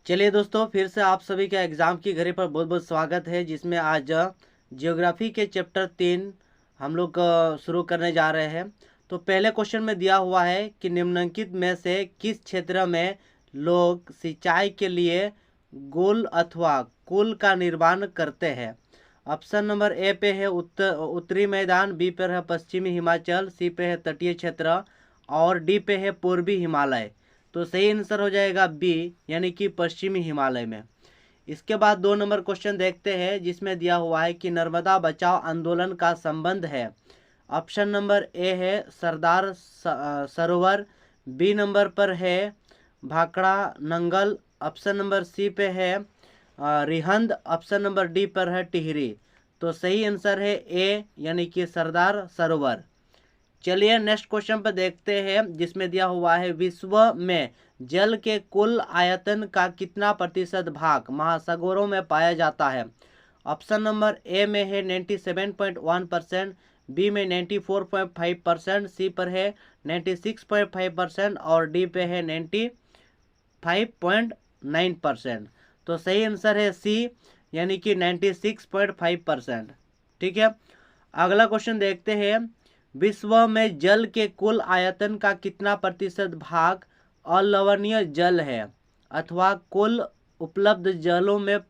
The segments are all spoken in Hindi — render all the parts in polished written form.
चलिए दोस्तों, फिर से आप सभी का एग्ज़ाम की घड़ी पर बहुत बहुत स्वागत है, जिसमें आज जियोग्राफी के चैप्टर 3 हम लोग शुरू करने जा रहे हैं। तो पहले क्वेश्चन में दिया हुआ है कि निम्नलिखित में से किस क्षेत्र में लोग सिंचाई के लिए गोल अथवा कुल का निर्माण करते हैं। ऑप्शन नंबर ए पे है उत्तरी मैदान, बी पे है पश्चिमी हिमाचल, सी पे है तटीय क्षेत्र और डी पे है पूर्वी हिमालय। तो सही आंसर हो जाएगा बी, यानी कि पश्चिमी हिमालय में। इसके बाद 2 नंबर क्वेश्चन देखते हैं, जिसमें दिया हुआ है कि नर्मदा बचाओ आंदोलन का संबंध है। ऑप्शन नंबर ए है सरदार सरोवर, बी नंबर पर है Bhakra Nangal, option number C पे है रिहंद, ऑप्शन नंबर डी पर है टिहरी। तो सही आंसर है ए, यानी कि सरदार सरोवर। चलिए नेक्स्ट क्वेश्चन पर देखते हैं, जिसमें दिया हुआ है विश्व में जल के कुल आयतन का कितना प्रतिशत भाग महासागरों में पाया जाता है। ऑप्शन नंबर ए में है 97.1%, बी में 94.5%, सी पर है 96.5% और डी पे है 95.9%। तो सही आंसर है सी, यानी कि 96.5%। ठीक है, अगला क्वेश्चन देखते हैं। विश्व में जल के कुल आयतन का कितना प्रतिशत भाग अलवणीय जल है, अथवा कुल उपलब्ध जलों में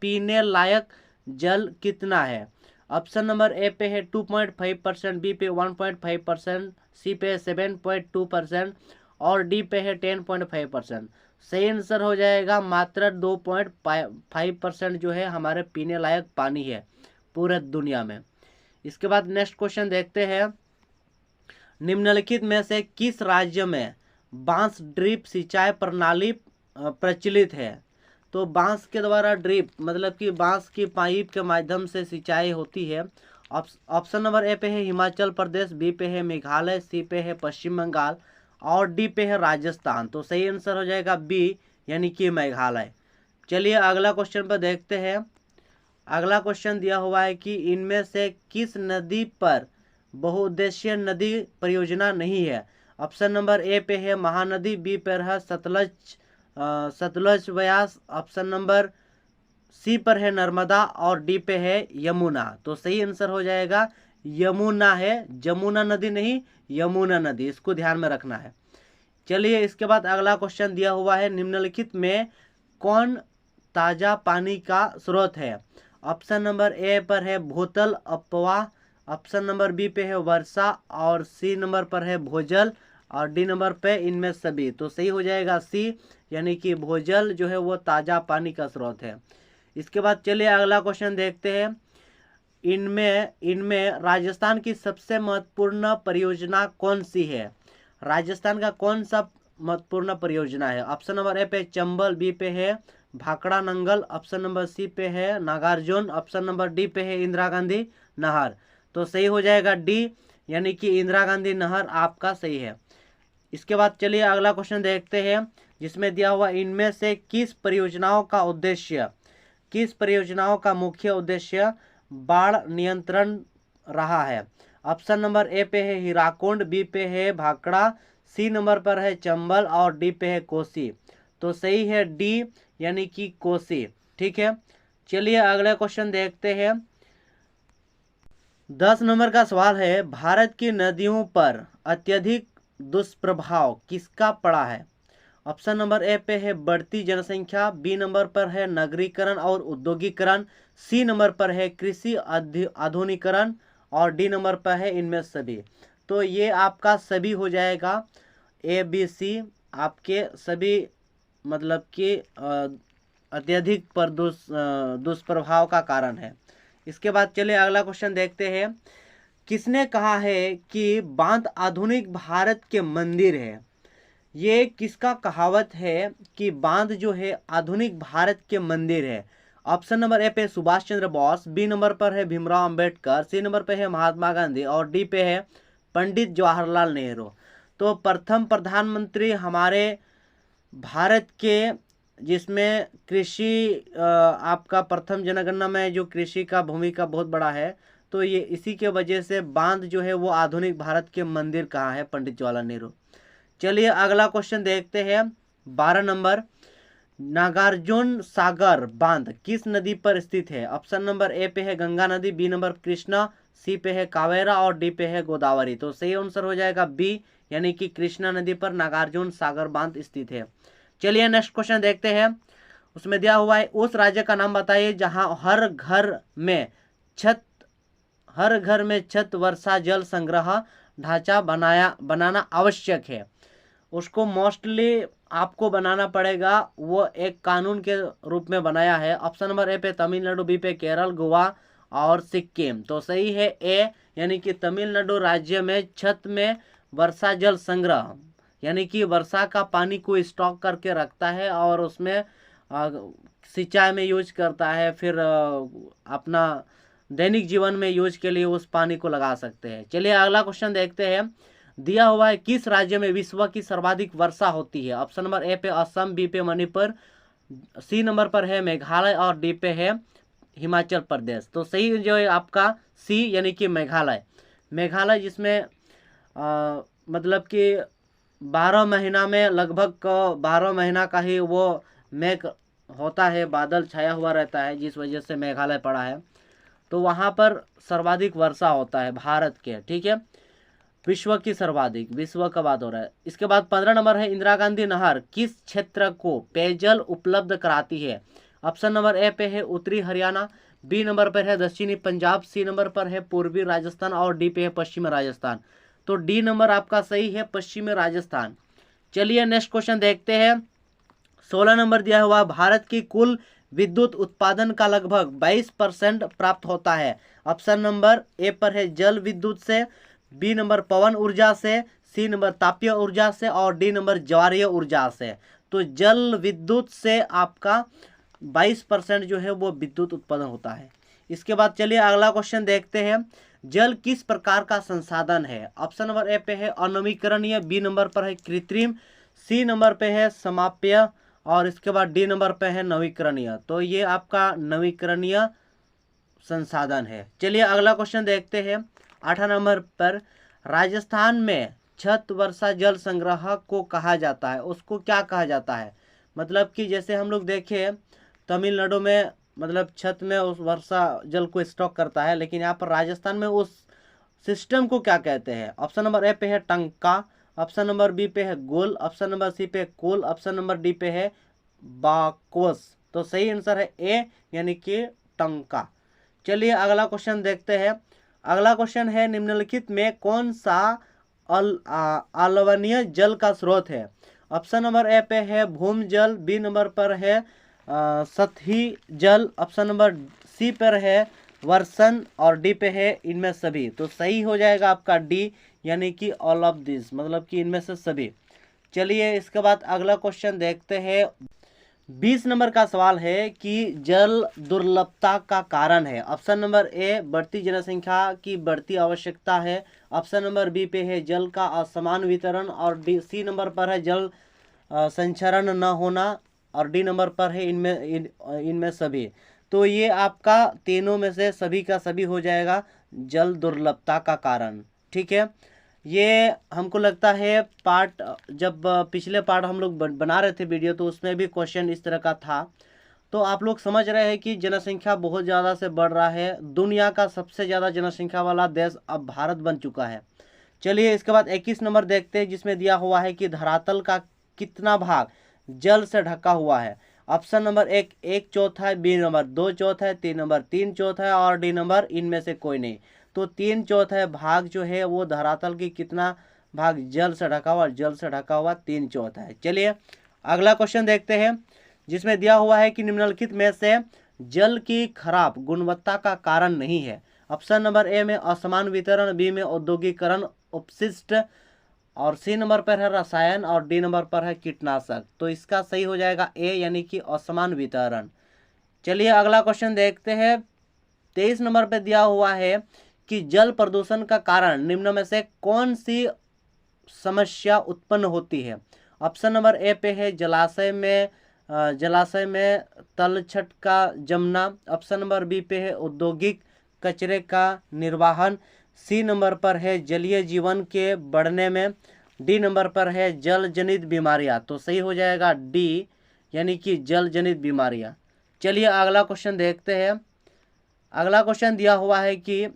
पीने लायक जल कितना है। ऑप्शन नंबर ए पे है 2.5%, बी पे 1.5%, सी पे 7.2% और डी पे है 10.5%। सही आंसर हो जाएगा मात्र 2.5% जो है हमारे पीने लायक पानी है पूरे दुनिया में। इसके बाद नेक्स्ट क्वेश्चन देखते हैं। निम्नलिखित में से किस राज्य में बांस ड्रिप सिंचाई प्रणाली प्रचलित है। तो बांस के द्वारा ड्रिप मतलब कि बांस की पाइप के माध्यम से सिंचाई होती है। ऑप्शन नंबर ए पे है हिमाचल प्रदेश, बी पे है मेघालय, सी पे है पश्चिम बंगाल और डी पे है राजस्थान। तो सही आंसर हो जाएगा बी, यानी कि मेघालय। चलिए अगला क्वेश्चन पर देखते हैं। अगला क्वेश्चन दिया हुआ है कि इनमें से किस नदी पर बहुउद्देशीय नदी परियोजना नहीं है। ऑप्शन नंबर ए पे है महानदी, बी पर है सतलज व्यास, ऑप्शन नंबर सी पर है नर्मदा और डी पे है यमुना। तो सही आंसर हो जाएगा यमुना है, जमुना नदी नहीं, यमुना नदी, इसको ध्यान में रखना है। चलिए इसके बाद अगला क्वेश्चन दिया हुआ है। निम्नलिखित में कौन ताज़ा पानी का स्रोत है। ऑप्शन नंबर ए पर है भूतल अपवा, ऑप्शन नंबर बी पे है वर्षा और सी नंबर पर है भूजल और डी नंबर पे इनमें सभी। तो सही हो जाएगा सी, यानी कि भूजल जो है वो ताज़ा पानी का स्रोत है। इसके बाद चलिए अगला क्वेश्चन देखते हैं। इनमें राजस्थान की सबसे महत्वपूर्ण परियोजना कौन सी है। राजस्थान का कौन सा महत्वपूर्ण परियोजना है। ऑप्शन नंबर ए पे चंबल, बी पे है Bhakra Nangal, option number C पे है नागार्जुन, ऑप्शन नंबर डी पे है इंदिरा गांधी नहर। तो सही हो जाएगा डी, यानी कि इंदिरा गांधी नहर आपका सही है। इसके बाद चलिए अगला क्वेश्चन देखते हैं, जिसमें दिया हुआ इनमें से किस परियोजनाओं का मुख्य उद्देश्य बाढ़ नियंत्रण रहा है। ऑप्शन नंबर ए पे है हीराकुंड, बी पे है भाखड़ा, सी नंबर पर है चंबल और डी पे है कोसी। तो सही है डी, यानी कि कोसी। ठीक है, चलिए अगला क्वेश्चन देखते हैं। 10 नंबर का सवाल है, भारत की नदियों पर अत्यधिक दुष्प्रभाव किसका पड़ा है। ऑप्शन नंबर ए पे है बढ़ती जनसंख्या, बी नंबर पर है नगरीकरण और उद्योगीकरण, सी नंबर पर है कृषि आधुनिकीकरण और डी नंबर पर है इनमें सभी। तो ये आपका सभी हो जाएगा, ए बी सी आपके सभी मतलब कि अत्यधिक पर दुष्प्रभाव का कारण है। इसके बाद चलिए अगला क्वेश्चन देखते हैं। किसने कहा है कि बांध आधुनिक भारत के मंदिर है। ये किसका कहावत है कि बांध जो है आधुनिक भारत के मंदिर है। ऑप्शन नंबर ए पे सुभाष चंद्र बोस, बी नंबर पर है भीमराव अंबेडकर, सी नंबर पे है महात्मा गांधी और डी पे है पंडित जवाहरलाल नेहरू। तो प्रथम प्रधानमंत्री हमारे भारत के, जिसमें कृषि आपका प्रथम जनगणना में जो कृषि का भूमिका बहुत बड़ा है, तो ये इसी के वजह से बांध जो है वो आधुनिक भारत के मंदिर कहा है पंडित जवाहरलाल नेहरू। चलिए अगला क्वेश्चन देखते हैं 12 नंबर। नागार्जुन सागर बांध किस नदी पर स्थित है? ऑप्शन नंबर ए पे है गंगा नदी, बी नंबर कृष्णा, सी पे है कावेरा और डी पे है गोदावरी। तो सही आंसर हो जाएगा बी, यानी कि कृष्णा नदी पर नागार्जुन सागर बांध स्थित है। चलिए नेक्स्ट क्वेश्चन देखते हैं। उसमें दिया हुआ है उस राज्य का नाम बताइए जहां हर घर में छत वर्षा जल संग्रह ढांचा बनाना आवश्यक है। उसको मोस्टली आपको बनाना पड़ेगा, वो एक कानून के रूप में बनाया है। ऑप्शन नंबर ए पे तमिलनाडु, बी पे केरल, गोवा और सिक्किम। तो सही है ए, यानी कि तमिलनाडु राज्य में छत में वर्षा जल संग्रह, यानी कि वर्षा का पानी को स्टॉक करके रखता है और उसमें सिंचाई में यूज करता है, फिर अपना दैनिक जीवन में यूज के लिए उस पानी को लगा सकते हैं। चलिए अगला क्वेश्चन देखते हैं। दिया हुआ है किस राज्य में विश्व की सर्वाधिक वर्षा होती है? ऑप्शन नंबर ए पे असम, बी पे मणिपुर, सी नंबर पर है मेघालय और डी पे है हिमाचल प्रदेश। तो सही जो है आपका सी, यानी कि मेघालय जिसमें मतलब कि 12 महीना में लगभग 12 महीना का ही वो मेघ होता है, बादल छाया हुआ रहता है, जिस वजह से मेघालय पड़ा है। तो वहाँ पर सर्वाधिक वर्षा होता है भारत के, ठीक है, विश्व की सर्वाधिक, विश्व का बात हो रहा है। इसके बाद 15 नंबर है इंदिरा गांधी नहर किस क्षेत्र को पेयजल उपलब्ध कराती है? ऑप्शन नंबर ए पे है उत्तरी हरियाणा, बी नंबर पर है दक्षिणी पंजाब, सी नंबर पर है पूर्वी राजस्थान और डी पे है पश्चिमी राजस्थान। तो डी नंबर आपका सही है, पश्चिमी राजस्थान। चलिए नेक्स्ट क्वेश्चन देखते हैं। 16 नंबर दिया हुआ भारत की कुल विद्युत उत्पादन का लगभग 22% प्राप्त होता है। ऑप्शन नंबर ए पर है जल विद्युत से, बी नंबर पवन ऊर्जा से, सी नंबर तापीय ऊर्जा से और डी नंबर ज्वारीय ऊर्जा से। तो जल विद्युत से आपका 22% जो है वो विद्युत उत्पादन होता है। इसके बाद चलिए अगला क्वेश्चन देखते हैं। जल किस प्रकार का संसाधन है? ऑप्शन नंबर ए पे है अनवीकरणीय, बी नंबर पर है कृत्रिम, सी नंबर पे है समाप्य और इसके बाद डी नंबर पे है नवीकरणीय। तो ये आपका नवीकरणीय संसाधन है। चलिए अगला क्वेश्चन देखते हैं। 8 नंबर पर राजस्थान में छत वर्षा जल संग्रह को कहा जाता है, उसको क्या कहा जाता है? मतलब कि जैसे हम लोग देखें तमिलनाडु में मतलब छत में उस वर्षा जल को स्टॉक करता है, लेकिन यहाँ पर राजस्थान में उस सिस्टम को क्या कहते हैं? ऑप्शन नंबर ए पे है टंका, ऑप्शन नंबर बी पे है गोल, ऑप्शन नंबर सी पे कोल, ऑप्शन नंबर डी पे है बाकोस। तो सही आंसर है ए, यानी कि टंका। चलिए अगला क्वेश्चन देखते हैं। अगला क्वेश्चन है निम्नलिखित में कौन सा अलवणीय जल का स्रोत है? ऑप्शन नंबर ए पे है भूम जल, बी नंबर पर है सतही जल, ऑप्शन नंबर सी पर है वर्षण और डी पे है इनमें सभी। तो सही हो जाएगा आपका डी, यानी कि ऑल ऑफ दिस, मतलब कि इनमें से सभी। चलिए इसके बाद अगला क्वेश्चन देखते हैं। 20 नंबर का सवाल है कि जल दुर्लभता का कारण है। ऑप्शन नंबर ए बढ़ती जनसंख्या की बढ़ती आवश्यकता है, ऑप्शन नंबर बी पे है जल का असमान वितरण और सी नंबर पर है जल संचरण न होना और डी नंबर पर है इनमें सभी। तो ये आपका तीनों में से सभी का सभी हो जाएगा जल दुर्लभता का कारण, ठीक है। ये हमको लगता है पार्ट जब पिछले पार्ट हम लोग बना रहे थे वीडियो, तो उसमें भी क्वेश्चन इस तरह का था। तो आप लोग समझ रहे हैं कि जनसंख्या बहुत ज़्यादा से बढ़ रहा है, दुनिया का सबसे ज़्यादा जनसंख्या वाला देश अब भारत बन चुका है। चलिए इसके बाद 21 नंबर देखते हैं, जिसमें दिया हुआ है कि धरातल का कितना भाग जल से ढका हुआ है? ऑप्शन नंबर एक चौथा है, बी नंबर 2 चौथा है, सी नंबर 3 चौथा है और डी नंबर इनमें से कोई नहीं। तो 3 चौथा भाग जो है वो धरातल की कितना भाग जल से ढका हुआ? जल से ढका हुआ 3 चौथा है। चलिए अगला क्वेश्चन देखते हैं, जिसमें दिया हुआ है कि निम्नलिखित में से जल की खराब गुणवत्ता का कारण नहीं है। ऑप्शन नंबर ए में असमान वितरण, बी में औद्योगिकरण अपशिष्ट और सी नंबर पर है रसायन और डी नंबर पर है कीटनाशक। तो इसका सही हो जाएगा ए, यानी कि असमान वितरण। चलिए अगला क्वेश्चन देखते हैं। 23 नंबर पर दिया हुआ है कि जल प्रदूषण का कारण निम्न में से कौन सी समस्या उत्पन्न होती है? ऑप्शन नंबर ए पे है जलाशय में तलछट का जमना, ऑप्शन नंबर बी पे है औद्योगिक कचरे का निर्वहन, सी नंबर पर है जलीय जीवन के बढ़ने में, डी नंबर पर है जल जनित बीमारियां। तो सही हो जाएगा डी, यानी कि जल जनित बीमारियां। चलिए अगला क्वेश्चन देखते हैं। अगला क्वेश्चन दिया हुआ है कि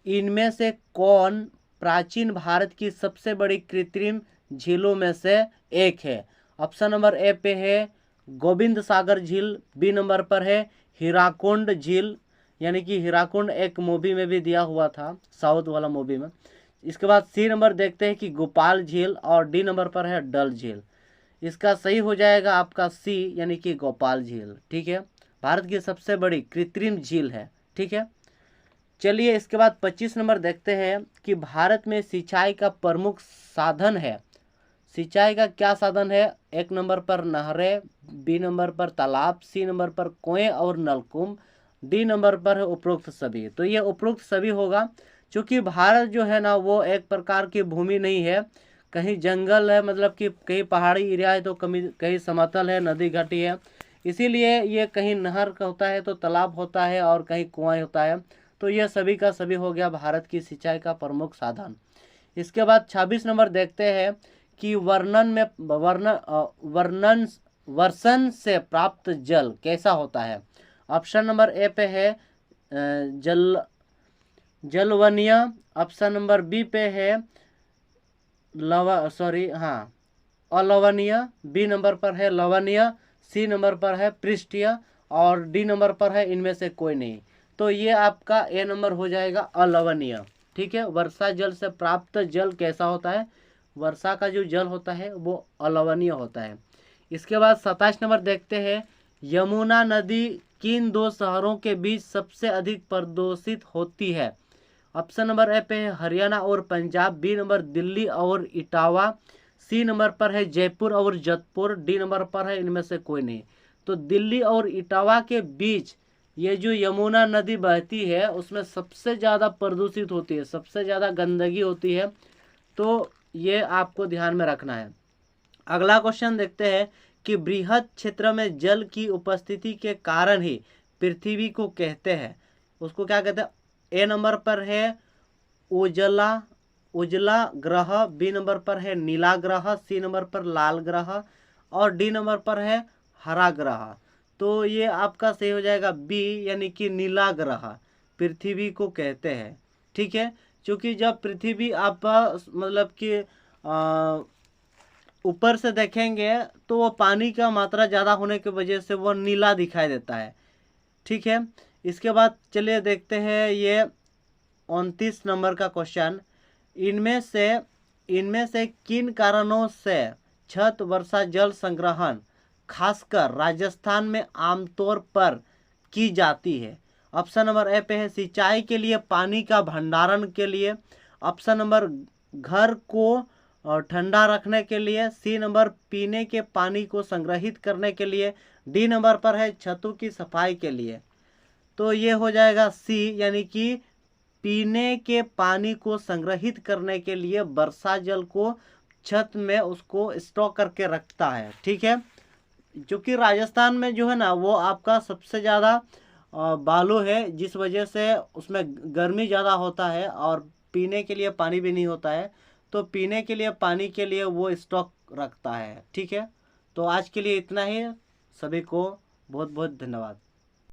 इनमें से कौन प्राचीन भारत की सबसे बड़ी कृत्रिम झीलों में से एक है। ऑप्शन नंबर ए पे है गोविंद सागर झील, बी नंबर पर है हीराकुंड झील, यानी कि हीराकुंड एक मूवी में भी दिया हुआ था, साउथ वाला मूवी में। इसके बाद सी नंबर देखते हैं कि गोपाल झील, और डी नंबर पर है डल झील। इसका सही हो जाएगा आपका सी, यानी कि गोपाल झील। ठीक है, भारत की सबसे बड़ी कृत्रिम झील है। ठीक है, चलिए इसके बाद 25 नंबर देखते हैं कि भारत में सिंचाई का प्रमुख साधन है। सिंचाई का क्या साधन है। एक नंबर पर नहरें, बी नंबर पर तालाब, सी नंबर पर कुएं और नलकूप, डी नंबर पर है उपरोक्त सभी। तो ये उपरोक्त सभी होगा, क्योंकि भारत जो है ना वो एक प्रकार की भूमि नहीं है, कहीं जंगल है, मतलब कि कहीं पहाड़ी एरिया है तो कहीं समतल है, नदी घाटी है, इसीलिए ये कहीं नहर का होता है तो तालाब होता है और कहीं कुआं होता है। तो ये सभी का सभी हो गया भारत की सिंचाई का प्रमुख साधन। इसके बाद 26 नंबर देखते हैं कि वर्षण से प्राप्त जल कैसा होता है। ऑप्शन नंबर ए पे है जलवनीय, ऑप्शन नंबर बी पे है अलवनीय, बी नंबर पर है लवणीय, सी नंबर पर है पृष्ठीय, और डी नंबर पर है इनमें से कोई नहीं। तो ये आपका ए नंबर हो जाएगा अलवनीय। ठीक है, वर्षा जल से प्राप्त जल कैसा होता है, वर्षा का जो जल होता है वो अलवनीय होता है। इसके बाद 27 नंबर देखते हैं, यमुना नदी किन दो शहरों के बीच सबसे अधिक प्रदूषित होती है। ऑप्शन नंबर ए पे है हरियाणा और पंजाब, बी नंबर दिल्ली और इटावा, सी नंबर पर है जयपुर और जोधपुर, डी नंबर पर है इनमें से कोई नहीं। तो दिल्ली और इटावा के बीच ये जो यमुना नदी बहती है उसमें सबसे ज़्यादा प्रदूषित होती है, सबसे ज़्यादा गंदगी होती है, तो ये आपको ध्यान में रखना है। अगला क्वेश्चन देखते हैं कि बृहद क्षेत्र में जल की उपस्थिति के कारण ही पृथ्वी को कहते हैं, उसको क्या कहते हैं। ए नंबर पर है उजला ग्रह, बी नंबर पर है नीला ग्रह, सी नंबर पर लाल ग्रह, और डी नंबर पर है हरा ग्रह। तो ये आपका सही हो जाएगा बी, यानी कि नीला ग्रह पृथ्वी को कहते हैं। ठीक है, क्योंकि जब पृथ्वी आप मतलब कि ऊपर से देखेंगे तो वो पानी का मात्रा ज़्यादा होने की वजह से वो नीला दिखाई देता है। ठीक है, इसके बाद चलिए देखते हैं ये 29 नंबर का क्वेश्चन। इनमें से किन कारणों से छत वर्षा जल संग्रहण खासकर राजस्थान में आमतौर पर की जाती है। ऑप्शन नंबर ए पे है सिंचाई के लिए, पानी का भंडारण के लिए, ऑप्शन नंबर घर को ठंडा रखने के लिए, सी नंबर पीने के पानी को संग्रहित करने के लिए, डी नंबर पर है छतों की सफाई के लिए। तो ये हो जाएगा सी, यानी कि पीने के पानी को संग्रहित करने के लिए वर्षा जल को छत में उसको स्टॉक करके रखता है। ठीक है, क्योंकि राजस्थान में जो है ना वो आपका सबसे ज़्यादा बालू है, जिस वजह से उसमें गर्मी ज़्यादा होता है और पीने के लिए पानी भी नहीं होता है, तो पीने के लिए पानी के लिए वो स्टॉक रखता है। ठीक है, तो आज के लिए इतना ही, सभी को बहुत बहुत धन्यवाद।